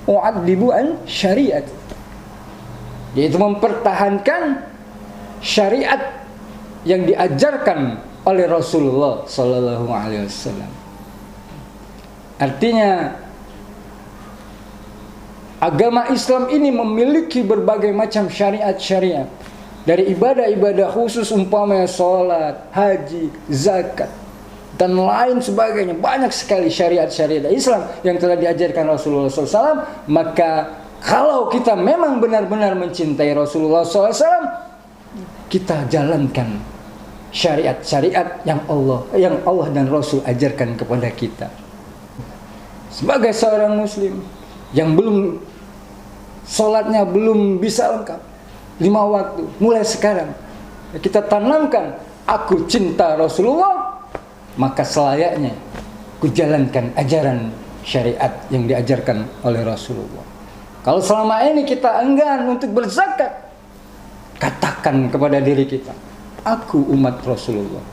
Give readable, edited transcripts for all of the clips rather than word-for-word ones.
u'adzibu an syariat, yaitu mempertahankan syariat yang diajarkan oleh Rasulullah sallallahu alaihi wasallam. Artinya agama Islam ini memiliki berbagai macam syariat-syariat, dari ibadah-ibadah khusus umpamanya salat, haji, zakat dan lain sebagainya. Banyak sekali syariat-syariat Islam yang telah diajarkan Rasulullah SAW. Maka kalau kita memang benar-benar mencintai Rasulullah SAW, kita jalankan syariat-syariat yang Allah dan Rasul ajarkan kepada kita. Sebagai seorang muslim yang sholatnya belum bisa lengkap 5 waktu, mulai sekarang kita tanamkan, aku cinta Rasulullah, maka selayaknya ku jalankan ajaran syariat yang diajarkan oleh Rasulullah. Kalau selama ini kita enggan untuk berzakat, katakan kepada diri kita, aku umat Rasulullah,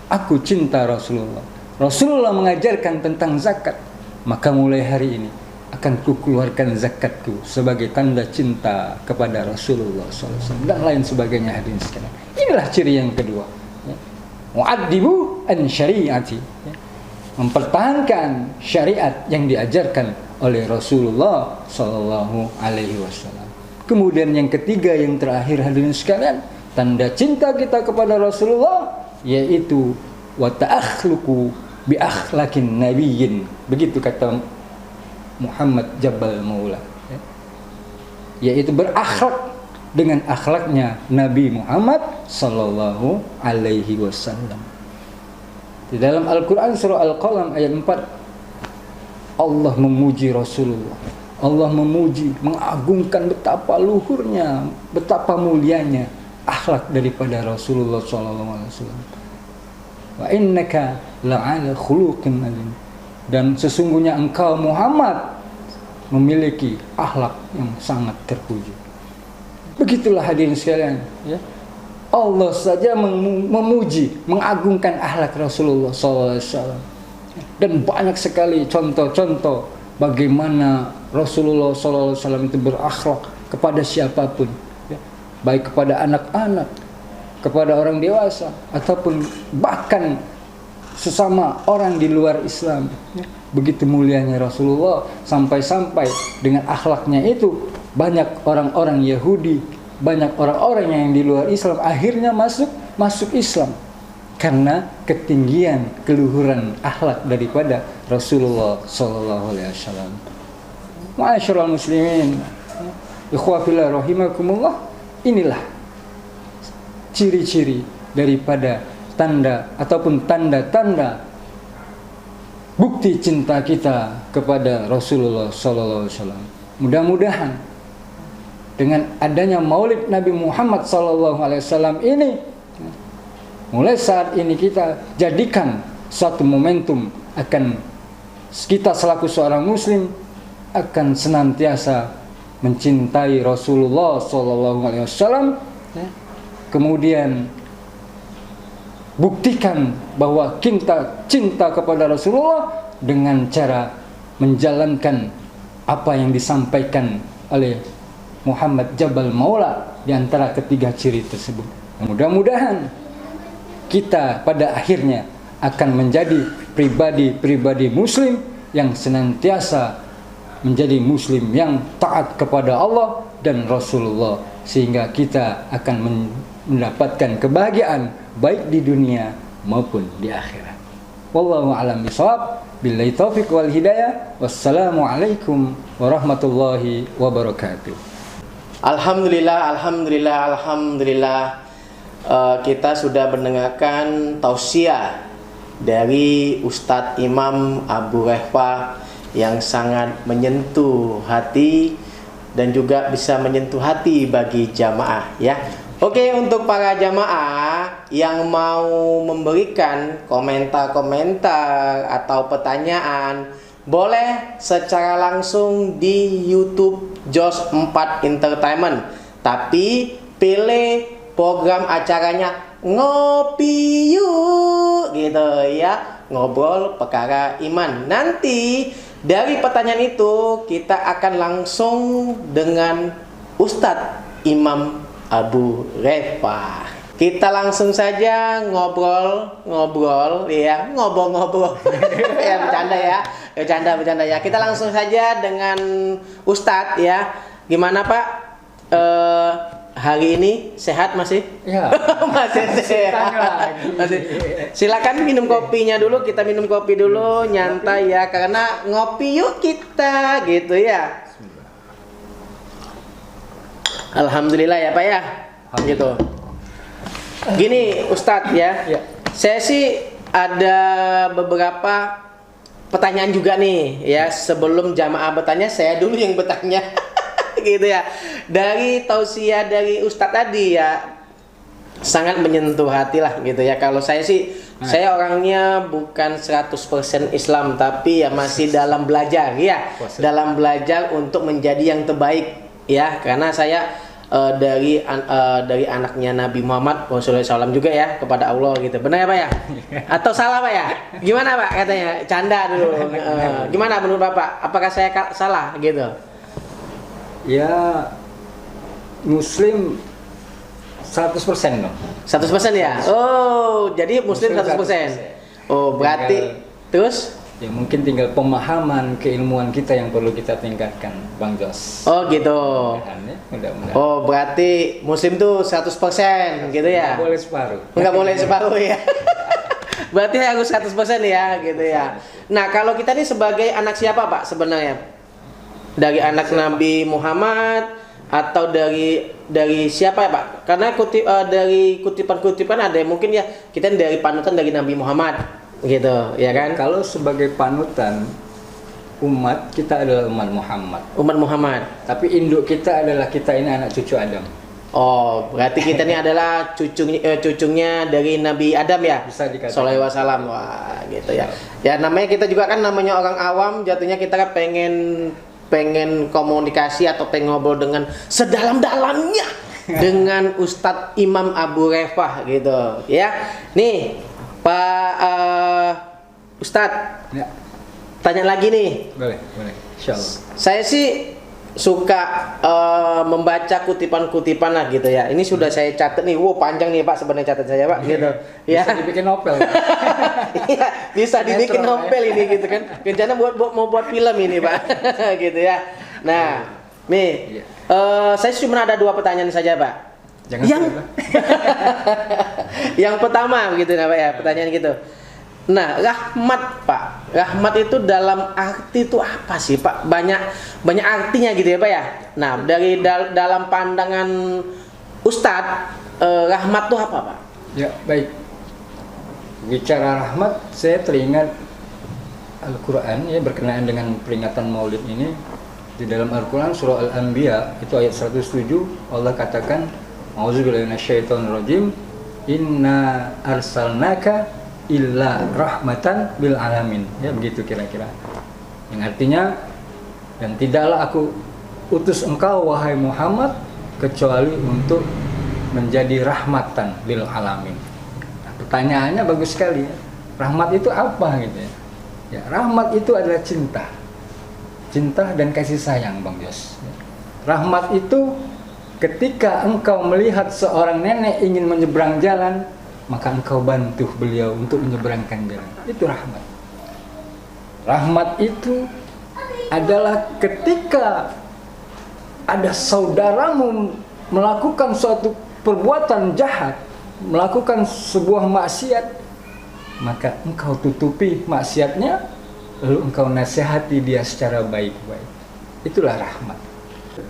aku cinta Rasulullah, Rasulullah mengajarkan tentang zakat, maka mulai hari ini akan kukeluarkan zakatku sebagai tanda cinta kepada Rasulullah SAW dan lain sebagainya. Hadirin sekalian, inilah ciri yang kedua, mu'addibu an syariati, mempertahankan syariat yang diajarkan oleh Rasulullah Sallallahu Alaihi Wasallam. Kemudian yang ketiga, yang terakhir hadirin sekalian, tanda cinta kita kepada Rasulullah yaitu wa ta'akhluqu bi akhlaqin nabiyyin. Begitu kata Muhammad Jabal Maula, yaitu berakhlak dengan akhlaknya Nabi Muhammad Sallallahu Alaihi Wasallam. Di dalam Al-Quran surah Al-Qalam ayat 4, Allah memuji Rasulullah, Allah memuji, mengagungkan betapa luhurnya, betapa mulianya akhlak daripada Rasulullah Sallallahu Alaihi Wasallam. Wa innaka la'ala khuluqin azim, dan sesungguhnya engkau Muhammad memiliki akhlak yang sangat terpuji. Begitulah hadirin sekalian, ya. Allah saja memuji, mengagungkan akhlak Rasulullah SAW. Dan banyak sekali contoh-contoh bagaimana Rasulullah SAW itu berakhlak kepada siapapun, ya. Baik kepada anak-anak, kepada orang dewasa, ataupun bahkan sesama orang di luar Islam, ya. Begitu mulianya Rasulullah, sampai-sampai dengan akhlaknya itu banyak orang-orang Yahudi, banyak orang-orang yang di luar Islam akhirnya masuk Islam karena ketinggian keluhuran akhlak daripada Rasulullah sallallahu alaihi wasallam. Ma'asyiral muslimin, ikhwafillah rahimakumullah, inilah ciri-ciri daripada tanda ataupun tanda-tanda bukti cinta kita kepada Rasulullah sallallahu alaihi wasallam. Mudah-mudahan dengan adanya Maulid Nabi Muhammad sallallahu alaihi wasallam ini, mulai saat ini kita jadikan suatu momentum, akan kita selaku seorang muslim akan senantiasa mencintai Rasulullah sallallahu alaihi wasallam, ya. Kemudian buktikan bahwa kita cinta kepada Rasulullah dengan cara menjalankan apa yang disampaikan oleh Muhammad Jabal Maula di antara ketiga ciri tersebut. Mudah-mudahan kita pada akhirnya akan menjadi pribadi-pribadi muslim yang senantiasa menjadi muslim yang taat kepada Allah dan Rasulullah, sehingga kita akan mendapatkan kebahagiaan baik di dunia maupun di akhirat. Wallahu a'lam bishawab. Billahi taufiq wal hidayah. Wassalamualaikum warahmatullahi wabarakatuh. Alhamdulillah. Kita sudah mendengarkan tausiah dari Ustadz Imam Abu Rehfa yang sangat menyentuh hati dan juga bisa menyentuh hati bagi jamaah, ya. Oke, untuk para jamaah yang mau memberikan komentar-komentar atau pertanyaan, boleh secara langsung di YouTube Jos 4 Entertainment. Tapi pilih program acaranya Ngopi Yuk, gitu ya, ngobrol perkara iman. Nanti Dari pertanyaan itu kita akan langsung dengan Ustadz Imam Abu Rehfah. Kita langsung saja ngobrol ya, ngobrol ya, bercanda ya. Kita langsung saja dengan Ustadz ya. Gimana Pak? Hari ini sehat masih? Ya. Masih sehat. Masih. Silakan minum kopinya dulu, kita minum kopi dulu, nyantai ya, karena ngopi yuk kita gitu ya. Alhamdulillah ya Pak ya. Gitu. Gini Ustadz ya. Saya sih ada beberapa pertanyaan juga nih ya, sebelum jamaah bertanya saya dulu yang bertanya. Gitu ya. Dari tausiah dari Ustadz tadi ya, sangat menyentuh hati lah gitu ya. Kalau saya sih, saya orangnya bukan 100% Islam, tapi ya masih dalam belajar ya. Dalam belajar untuk menjadi yang terbaik ya. Karena saya dari anaknya Nabi Muhammad SAW juga ya, kepada Allah gitu. Benar ya Pak ya? Atau salah Pak ya? Gimana Pak katanya? Canda dulu. Gimana menurut Bapak? Apakah saya salah gitu? Ya, Muslim 100% dong. 100% ya? Oh, jadi Muslim 100%. Oh, berarti terus? Ya mungkin tinggal pemahaman, keilmuan kita yang perlu kita tingkatkan, Bang Jos. Oh gitu. Mudah-mudahan. Oh, berarti Muslim tuh 100% gitu ya? Nggak boleh separuh. Nggak boleh separuh ya? Berarti harus 100% ya gitu ya. Nah, kalau kita nih sebagai anak siapa Pak sebenarnya? Dari anak Nabi Muhammad atau dari siapa ya Pak? Karena dari kutipan-kutipan ada yang mungkin ya kita dari panutan dari Nabi Muhammad gitu, ya kan? Kalau sebagai panutan umat, kita adalah umat Muhammad. Umat Muhammad. Tapi induk kita adalah kita ini anak cucu Adam. Oh, berarti kita ini adalah cucunya dari Nabi Adam ya? Bisa dikatakan. Sallallahu alaihi wasallam. Wah, gitu ya. Ya namanya kita juga kan namanya orang awam, jatuhnya kita kan pengen komunikasi atau pengen ngobrol dengan sedalam-dalamnya dengan Ustadz Imam Abu Rehfah gitu ya. Nih Pak Ustadz ya. Tanya lagi nih. Boleh Insyaallah. Saya sih suka membaca kutipan-kutipan lah gitu ya. Ini sudah saya catat nih. Wow, panjang nih Pak sebenarnya catat saya Pak gitu. Bisa dibikin novel. Iya, bisa dibikin novel ini gitu kan. Rencana mau buat film ini Pak. Gitu ya. Nah, nih saya cuma ada 2 pertanyaan saja Pak. Yang pertama gitu Pak ya, pertanyaan gitu. Nah, rahmat Pak. Rahmat itu dalam arti itu apa sih Pak? Banyak artinya gitu ya Pak ya. Nah, dari dalam pandangan Ustadz, rahmat itu apa Pak? Ya, baik. Bicara rahmat, saya teringat Al-Quran ya, berkenaan dengan peringatan Maulid ini. Di dalam Al-Quran surah Al-Anbiya itu ayat 107, Allah katakan, A'udzubillahi minasyaitonirrajim, inna arsalnaka illa rahmatan bil alamin. Ya begitu kira-kira. Yang artinya, dan tidaklah aku utus engkau wahai Muhammad kecuali untuk menjadi rahmatan lil alamin. Nah, pertanyaannya bagus sekali ya. Rahmat itu apa gitu ya? Ya, rahmat itu adalah cinta. Cinta dan kasih sayang Bang Jos. Rahmat itu ketika engkau melihat seorang nenek ingin menyeberang jalan, maka engkau bantu beliau untuk menyeberangkan jalan. Itu rahmat. Rahmat itu adalah ketika ada saudaramu melakukan suatu perbuatan jahat, melakukan sebuah maksiat, maka engkau tutupi maksiatnya, lalu engkau nasihati dia secara baik-baik. Itulah rahmat.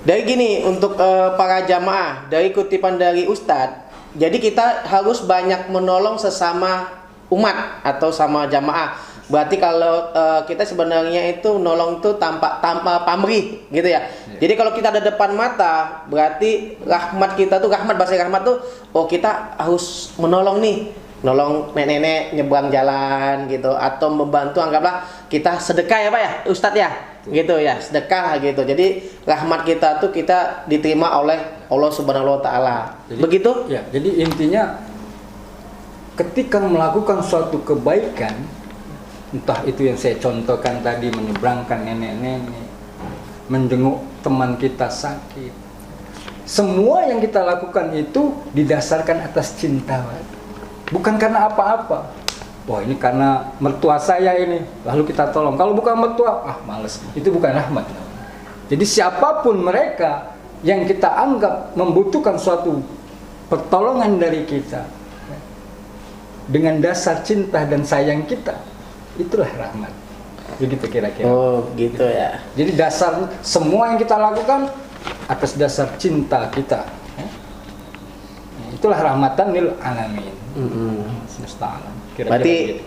Dari gini, untuk para jamaah, dari kutipan dari Ustadz, jadi kita harus banyak menolong sesama umat atau sama jamaah. Berarti kalau kita sebenarnya itu nolong itu tanpa pamrih gitu ya. Jadi kalau kita ada depan mata, berarti rahmat kita tuh, rahmat, bahasa rahmat tuh, oh kita harus menolong nih, nolong nenek-nenek nyebrang jalan gitu, atau membantu, anggaplah kita sedekah ya Pak ya, Ustadz ya, gitu ya, sedekah gitu. Jadi rahmat kita tuh kita diterima oleh Allah Subhanahu wa Ta'ala. Begitu? Ya, jadi intinya ketika melakukan suatu kebaikan, Entah itu yang saya contohkan tadi, menyeberangkan nenek-nenek, menjenguk teman kita sakit. Semua yang kita lakukan itu didasarkan atas cinta, bukan karena apa-apa. Wah, ini karena mertua saya ini, lalu kita tolong. Kalau bukan mertua, males. Itu bukan rahmat. Jadi siapapun mereka yang kita anggap membutuhkan suatu pertolongan dari kita, dengan dasar cinta dan sayang kita, itulah rahmat. Begitu kira-kira. Oh, gitu ya. Jadi dasar semua yang kita lakukan atas dasar cinta kita. Itulah rahmatan lil alamin. Semesta alam. Berarti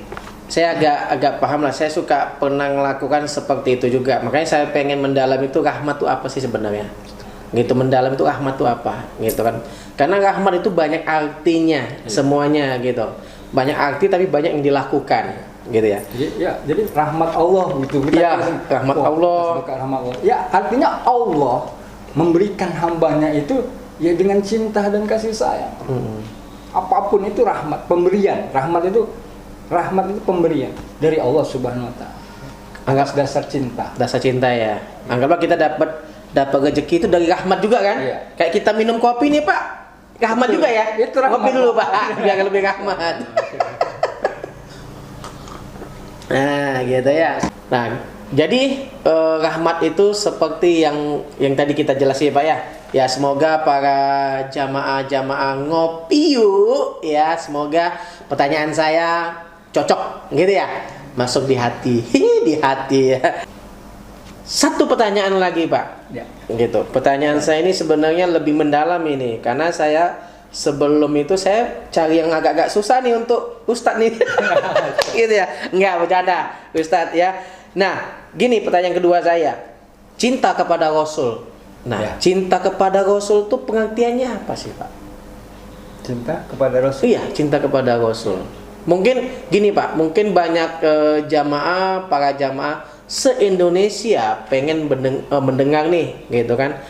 saya agak paham lah. Saya suka pernah melakukan seperti itu juga. Makanya saya pengen mendalam itu rahmat itu apa sih sebenarnya? Gitu, mendalam itu rahmat itu apa? Gitu kan. Karena rahmat itu banyak artinya, semuanya gitu. Banyak arti tapi banyak yang dilakukan, gitu ya. Jadi rahmat Allah gitu. Iya, rahmat Allah. Ya, artinya Allah memberikan hambanya itu ya dengan cinta dan kasih sayang. Apapun itu rahmat, pemberian. Rahmat itu pemberian dari Allah Subhanahu wa taala. Anggap dasar cinta. Dasar cinta ya. Anggaplah kita dapat rezeki itu dari rahmat juga kan? Iya. Kayak kita minum kopi nih, Pak. Rahmat juga ya? Itu rahmat. Kopi dulu, Pak, biar lebih rahmat. Nah, gitu ya. Nah, jadi rahmat itu seperti yang tadi kita jelasin, Pak ya. Ya, semoga para jamaah-jamaah ngopi yuk ya, semoga pertanyaan saya cocok gitu ya. Masuk di hati. Di hati ya. Satu pertanyaan lagi, Pak. Ya. Gitu. Pertanyaan saya ini sebenarnya lebih mendalam ini karena saya sebelum itu saya cari yang agak-agak susah nih untuk Ustadz nih. Gitu ya. Enggak bercanda, Ustadz ya. Nah, gini pertanyaan kedua saya. Cinta kepada Rasul. Nah, cinta kepada Rasul itu pengertiannya apa sih, Pak? Cinta kepada Rasul? Iya, cinta kepada Rasul. Mungkin gini, Pak, mungkin banyak para jamaah se-Indonesia pengen mendengar nih, gitu kan.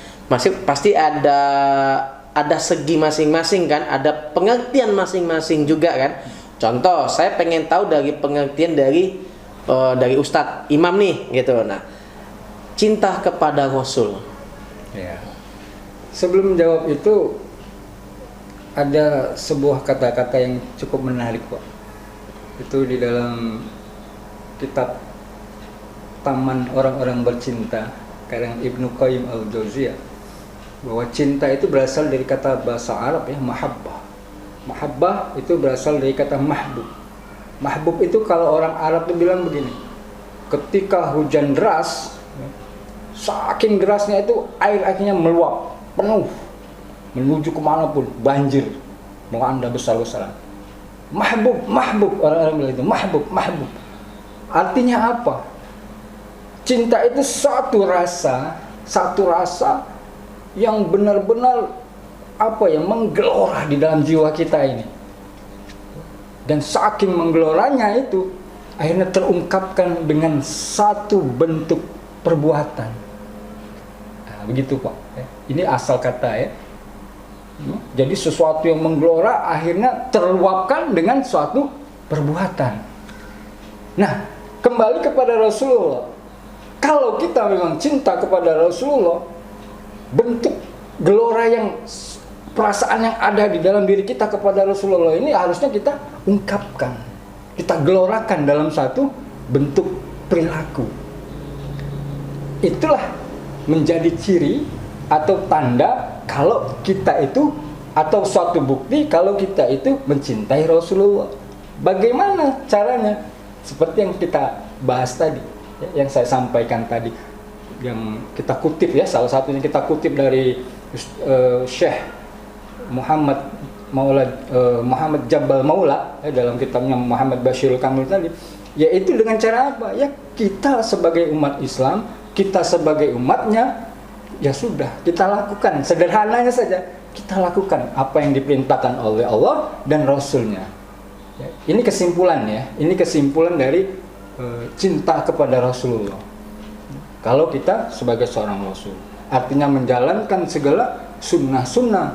Pasti ada segi masing-masing kan, ada pengertian masing-masing juga kan. Contoh, saya pengen tahu dari pengertian dari Ustadz Imam nih, gitu. Nah, cinta kepada Rasul. Ya. Sebelum menjawab itu ada sebuah kata-kata yang cukup menarik, Pak. Itu di dalam kitab Taman Orang-orang Bercinta karang Ibnu Qayyim al-Jauziyah, bahwa cinta itu berasal dari kata bahasa Arab ya, mahabbah. Mahabbah itu berasal dari kata mahbub. Mahbub itu kalau orang Arab itu bilang begini, ketika hujan deras, saking derasnya itu air-airnya meluap penuh menuju kemanapun, banjir melanda besar-besaran. Mahbub, orang-orang bilang itu mahbub. Artinya apa? Cinta itu satu rasa yang benar-benar menggelora di dalam jiwa kita ini. Dan saking menggeloranya itu akhirnya terungkapkan dengan satu bentuk perbuatan. Begitu, Pak. Ini asal kata ya. Jadi sesuatu yang menggelora akhirnya terluapkan dengan suatu perbuatan. Nah, kembali kepada Rasulullah. Kalau kita memang cinta kepada Rasulullah, bentuk gelora perasaan yang ada di dalam diri kita kepada Rasulullah ini harusnya kita ungkapkan, kita gelorakan dalam satu bentuk perilaku. Itulah menjadi ciri atau tanda kalau kita itu, atau suatu bukti kalau kita itu mencintai Rasulullah. Bagaimana caranya? Seperti yang kita bahas tadi, yang saya sampaikan tadi, yang kita kutip ya, salah satunya kita kutip dari Syekh Muhammad Jabal Maula dalam kitabnya Muhammad Bashirul Kamil tadi, yaitu dengan cara apa? Ya, kita sebagai umat Islam, kita sebagai umatnya, ya sudah kita lakukan, sederhananya saja kita lakukan apa yang diperintahkan oleh Allah dan Rasulnya. Ya, ini kesimpulan ya, ini kesimpulan dari cinta kepada Rasulullah. Kalau kita sebagai seorang Rasul, artinya menjalankan segala sunnah-sunnah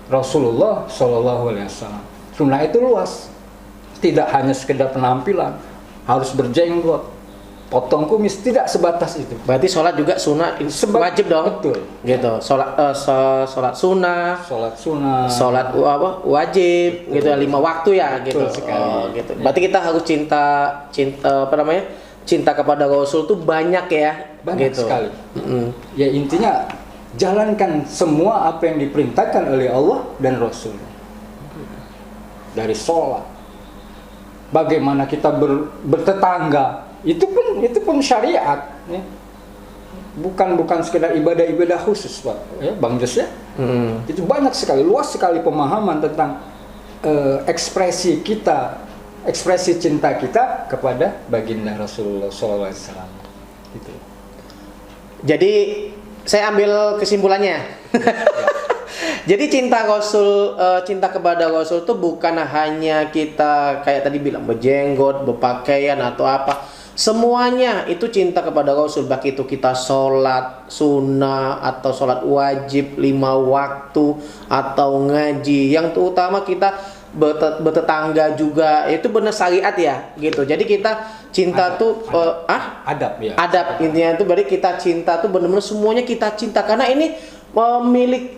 Rasulullah Shallallahu Alaihi Wasallam. Sunnah itu luas, tidak hanya sekedar penampilan, harus berjenggot, potong kumis, tidak sebatas itu. Berarti sholat juga sunnah wajib dong. Betul. Gitu. Sholat sunnah, sholat wajib, betul. Gitu 5 waktu ya, betul gitu. Sekali. Oh, gitu. Berarti kita harus cinta kepada Rasul tuh banyak ya. Banyak gitu. sekali. Ya intinya jalankan semua apa yang diperintahkan oleh Allah dan Rasul. Dari sholat, bagaimana kita bertetangga, itu pun syariat, ya. bukan sekedar ibadah khusus, Pak, ya, Bang Jos ya. Itu banyak sekali, luas sekali pemahaman tentang ekspresi cinta kita kepada baginda Rasulullah SAW. Gitu. Jadi saya ambil kesimpulannya. Jadi cinta kepada Rasul itu bukan hanya kita kayak tadi bilang berjenggot, berpakaian atau apa. Semuanya itu cinta kepada Rasul. Baik itu kita sholat sunnah atau sholat wajib 5 waktu atau ngaji. Yang terutama kita bertetangga juga, itu benar syariat ya, gitu. Jadi kita cinta adab ya. Adab intinya itu berarti kita cinta tuh benar-benar semuanya kita cinta karena ini milik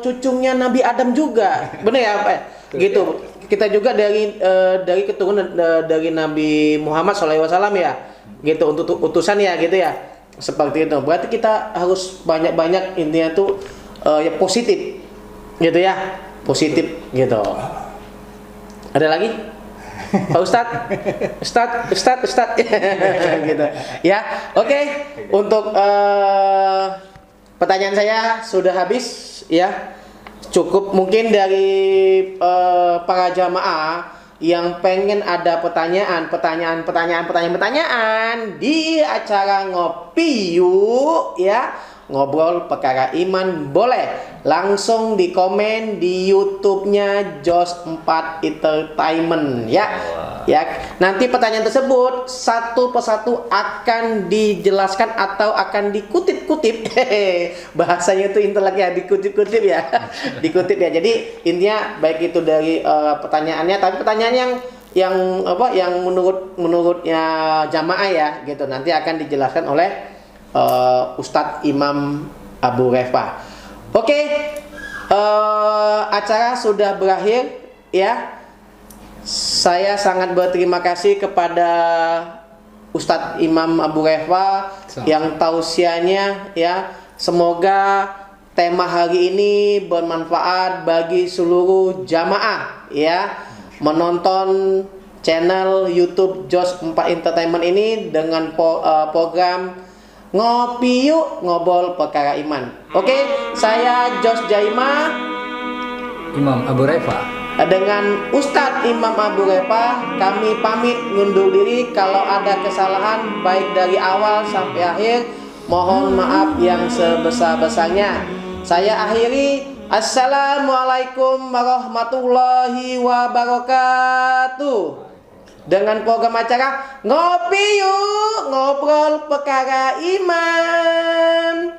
cucunya Nabi Adam juga, benar ya Pak? Gitu. Kita juga dari keturunan dari Nabi Muhammad SAW ya, gitu, untuk utusan ya, gitu ya, seperti itu. Berarti kita harus banyak-banyak intinya tuh ya positif, gitu ya, positif, gitu. Ada lagi? Pak Ustadz, gitu. Ya, oke. Untuk pertanyaan saya sudah habis, ya. Cukup mungkin dari para jamaah yang pengen ada pertanyaan di acara Ngopi Yuk, ya. Ngobrol perkara iman, boleh langsung di komen di YouTube-nya Jos 4 Entertainment ya. Ya, nanti pertanyaan tersebut satu persatu akan dijelaskan atau akan dikutip-kutip. Bahasanya itu intelek ya, dikutip-kutip ya. Dikutip ya. Jadi intinya baik itu dari pertanyaannya, tapi pertanyaan yang menurutnya jamaah ya, gitu. Nanti akan dijelaskan oleh Ustadz Imam Abu Reva. Oke, acara sudah berakhir ya. Saya sangat berterima kasih kepada Ustadz Imam Abu Reva yang tausiahnya ya. Semoga tema hari ini bermanfaat bagi seluruh jamaah ya. Menonton channel YouTube Jos 4 Entertainment ini dengan program Ngopi Yuk, ngobrol perkara iman. Oke, saya Jos Jaima, Imam Abu Reva, dengan Ustadz Imam Abu Reva. Kami pamit ngundur diri. Kalau ada kesalahan baik dari awal sampai akhir, mohon maaf yang sebesar-besarnya. Saya akhiri. Assalamualaikum warahmatullahi wabarakatuh. Dengan program acara Ngopi Yuk, ngobrol perkara iman.